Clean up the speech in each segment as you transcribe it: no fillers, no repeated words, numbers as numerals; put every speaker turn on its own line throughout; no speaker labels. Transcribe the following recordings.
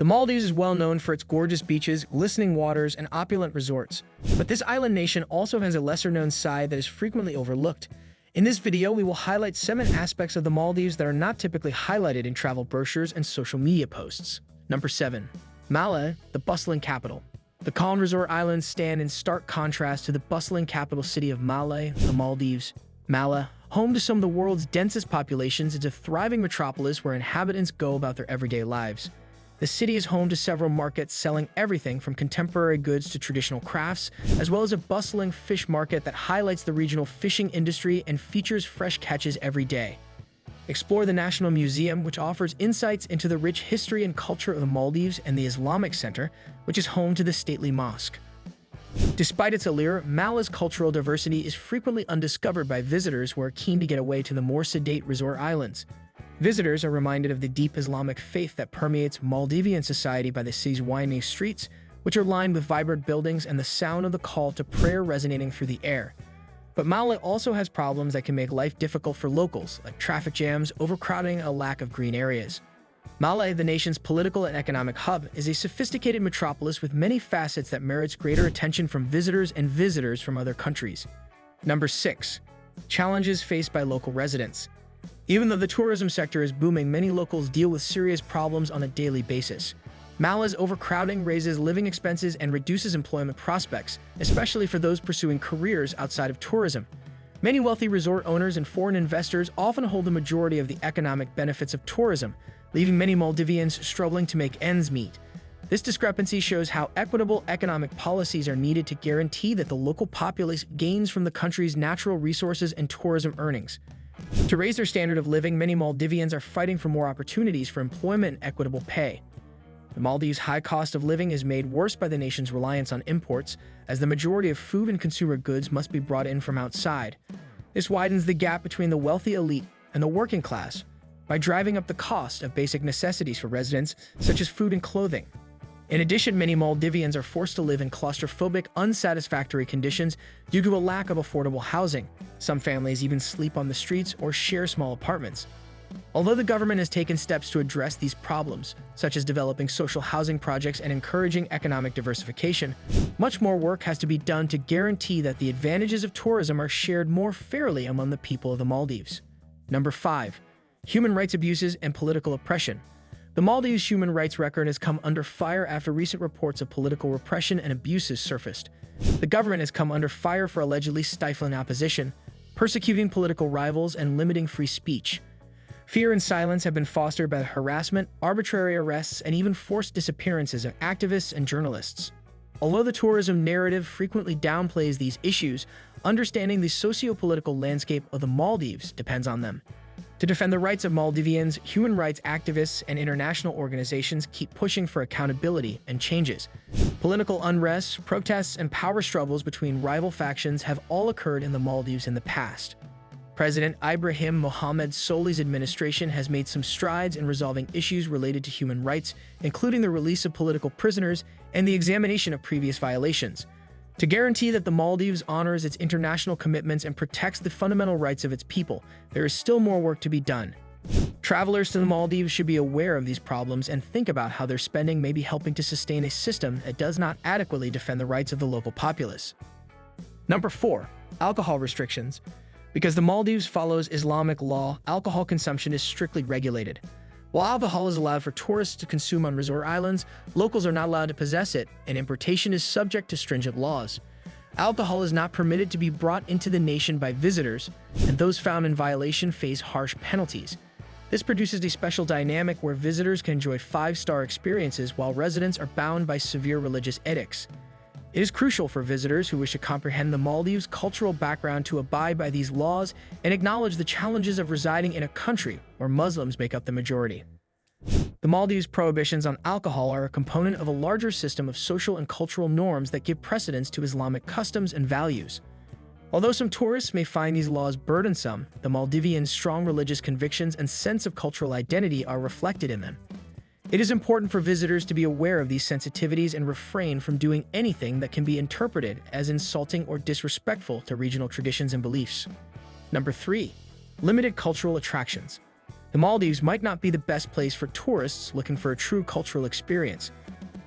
The Maldives is well known for its gorgeous beaches, glistening waters, and opulent resorts. But this island nation also has a lesser-known side that is frequently overlooked. In this video, we will highlight 7 aspects of the Maldives that are not typically highlighted in travel brochures and social media posts. Number 7. Malé, the bustling capital. The calm resort islands stand in stark contrast to the bustling capital city of Malé, the Maldives. Malé, home to some of the world's densest populations, is a thriving metropolis where inhabitants go about their everyday lives. The city is home to several markets selling everything from contemporary goods to traditional crafts, as well as a bustling fish market that highlights the regional fishing industry and features fresh catches every day. Explore the National Museum, which offers insights into the rich history and culture of the Maldives, and the Islamic Center, which is home to the stately mosque. Despite its allure, Malé's cultural diversity is frequently undiscovered by visitors who are keen to get away to the more sedate resort islands. Visitors are reminded of the deep Islamic faith that permeates Maldivian society by the city's winding streets, which are lined with vibrant buildings and the sound of the call to prayer resonating through the air. But Malé also has problems that can make life difficult for locals, like traffic jams, overcrowding, and a lack of green areas. Malé, the nation's political and economic hub, is a sophisticated metropolis with many facets that merits greater attention from visitors and visitors from other countries. Number 6. Challenges faced by local residents. Even though the tourism sector is booming, many locals deal with serious problems on a daily basis. Malé's overcrowding raises living expenses and reduces employment prospects, especially for those pursuing careers outside of tourism. Many wealthy resort owners and foreign investors often hold the majority of the economic benefits of tourism, leaving many Maldivians struggling to make ends meet. This discrepancy shows how equitable economic policies are needed to guarantee that the local populace gains from the country's natural resources and tourism earnings. To raise their standard of living, many Maldivians are fighting for more opportunities for employment and equitable pay. The Maldives' high cost of living is made worse by the nation's reliance on imports, as the majority of food and consumer goods must be brought in from outside. This widens the gap between the wealthy elite and the working class by driving up the cost of basic necessities for residents, such as food and clothing. In addition, many Maldivians are forced to live in claustrophobic, unsatisfactory conditions due to a lack of affordable housing. Some families even sleep on the streets or share small apartments. Although the government has taken steps to address these problems, such as developing social housing projects and encouraging economic diversification, much more work has to be done to guarantee that the advantages of tourism are shared more fairly among the people of the Maldives. Number 5. Human rights abuses and political oppression. The Maldives' human rights record has come under fire after recent reports of political repression and abuses surfaced. The government has come under fire for allegedly stifling opposition, persecuting political rivals, and limiting free speech. Fear and silence have been fostered by harassment, arbitrary arrests, and even forced disappearances of activists and journalists. Although the tourism narrative frequently downplays these issues, understanding the socio-political landscape of the Maldives depends on them. To defend the rights of Maldivians, human rights activists and international organizations keep pushing for accountability and changes. Political unrest, protests, and power struggles between rival factions have all occurred in the Maldives in the past. President Ibrahim Mohamed Solih's administration has made some strides in resolving issues related to human rights, including the release of political prisoners and the examination of previous violations. To guarantee that the Maldives honors its international commitments and protects the fundamental rights of its people, there is still more work to be done. Travelers to the Maldives should be aware of these problems and think about how their spending may be helping to sustain a system that does not adequately defend the rights of the local populace. Number 4. Alcohol restrictions. Because the Maldives follows Islamic law, alcohol consumption is strictly regulated. While alcohol is allowed for tourists to consume on resort islands, locals are not allowed to possess it, and importation is subject to stringent laws. Alcohol is not permitted to be brought into the nation by visitors, and those found in violation face harsh penalties. This produces a special dynamic where visitors can enjoy 5-star experiences while residents are bound by severe religious edicts. It is crucial for visitors who wish to comprehend the Maldives' cultural background to abide by these laws and acknowledge the challenges of residing in a country where Muslims make up the majority. The Maldives' prohibitions on alcohol are a component of a larger system of social and cultural norms that give precedence to Islamic customs and values. Although some tourists may find these laws burdensome, the Maldivians' strong religious convictions and sense of cultural identity are reflected in them. It is important for visitors to be aware of these sensitivities and refrain from doing anything that can be interpreted as insulting or disrespectful to regional traditions and beliefs. Number 3. Limited cultural attractions. The Maldives might not be the best place for tourists looking for a true cultural experience.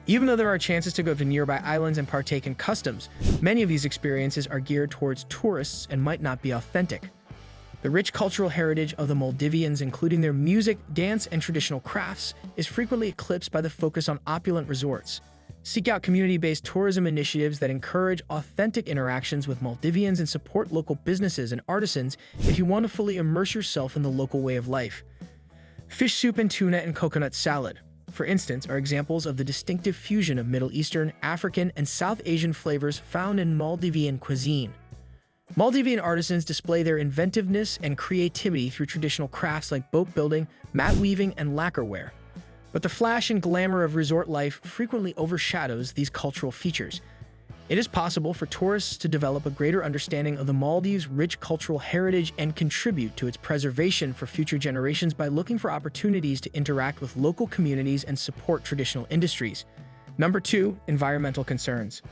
Even though there are chances to go to nearby islands and partake in customs, many of these experiences are geared towards tourists and might not be authentic. The rich cultural heritage of the Maldivians, including their music, dance, and traditional crafts, is frequently eclipsed by the focus on opulent resorts. Seek out community-based tourism initiatives that encourage authentic interactions with Maldivians and support local businesses and artisans if you want to fully immerse yourself in the local way of life. Fish soup and tuna and coconut salad, for instance, are examples of the distinctive fusion of Middle Eastern, African, and South Asian flavors found in Maldivian cuisine. Maldivian artisans display their inventiveness and creativity through traditional crafts like boat building, mat weaving, and lacquerware. But the flash and glamour of resort life frequently overshadows these cultural features. It is possible for tourists to develop a greater understanding of the Maldives' rich cultural heritage and contribute to its preservation for future generations by looking for opportunities to interact with local communities and support traditional industries. Number 2, environmental concerns.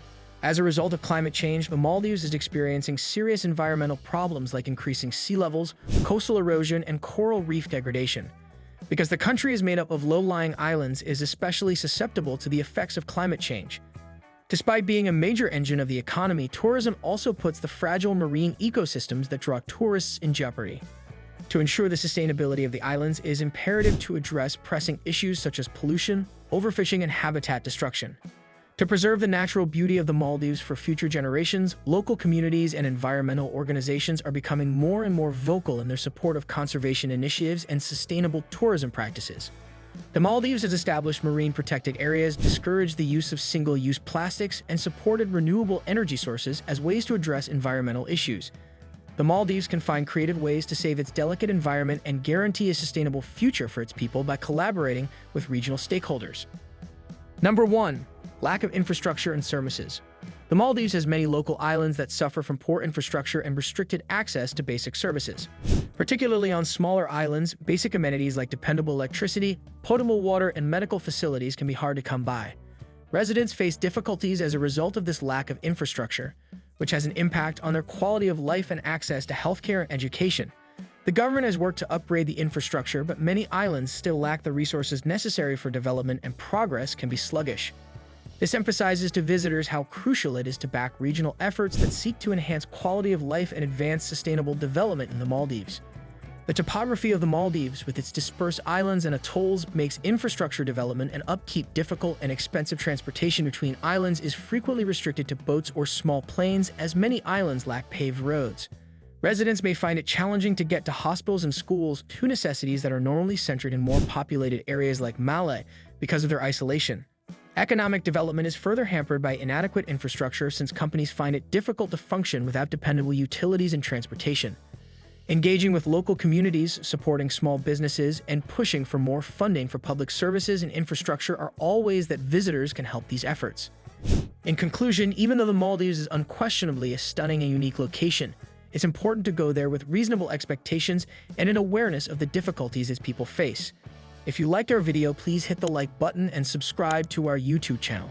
As a result of climate change, the Maldives is experiencing serious environmental problems like increasing sea levels, coastal erosion, and coral reef degradation. Because the country is made up of low-lying islands, it is especially susceptible to the effects of climate change. Despite being a major engine of the economy, tourism also puts the fragile marine ecosystems that draw tourists in jeopardy. To ensure the sustainability of the islands, it is imperative to address pressing issues such as pollution, overfishing, and habitat destruction. To preserve the natural beauty of the Maldives for future generations, local communities and environmental organizations are becoming more and more vocal in their support of conservation initiatives and sustainable tourism practices. The Maldives has established marine protected areas, discouraged the use of single-use plastics, and supported renewable energy sources as ways to address environmental issues. The Maldives can find creative ways to save its delicate environment and guarantee a sustainable future for its people by collaborating with regional stakeholders. Number 1. Lack of infrastructure and services. The Maldives has many local islands that suffer from poor infrastructure and restricted access to basic services. Particularly on smaller islands, basic amenities like dependable electricity, potable water, and medical facilities can be hard to come by. Residents face difficulties as a result of this lack of infrastructure, which has an impact on their quality of life and access to healthcare and education. The government has worked to upgrade the infrastructure, but many islands still lack the resources necessary for development, and progress can be sluggish. This emphasizes to visitors how crucial it is to back regional efforts that seek to enhance quality of life and advance sustainable development in the Maldives. The topography of the Maldives, with its dispersed islands and atolls, makes infrastructure development and upkeep difficult, and expensive transportation between islands is frequently restricted to boats or small planes, as many islands lack paved roads. Residents may find it challenging to get to hospitals and schools, two necessities that are normally centered in more populated areas like Malé, because of their isolation. Economic development is further hampered by inadequate infrastructure, since companies find it difficult to function without dependable utilities and transportation. Engaging with local communities, supporting small businesses, and pushing for more funding for public services and infrastructure are all ways that visitors can help these efforts. In conclusion, even though the Maldives is unquestionably a stunning and unique location, it's important to go there with reasonable expectations and an awareness of the difficulties its people face. If you liked our video, please hit the like button and subscribe to our YouTube channel.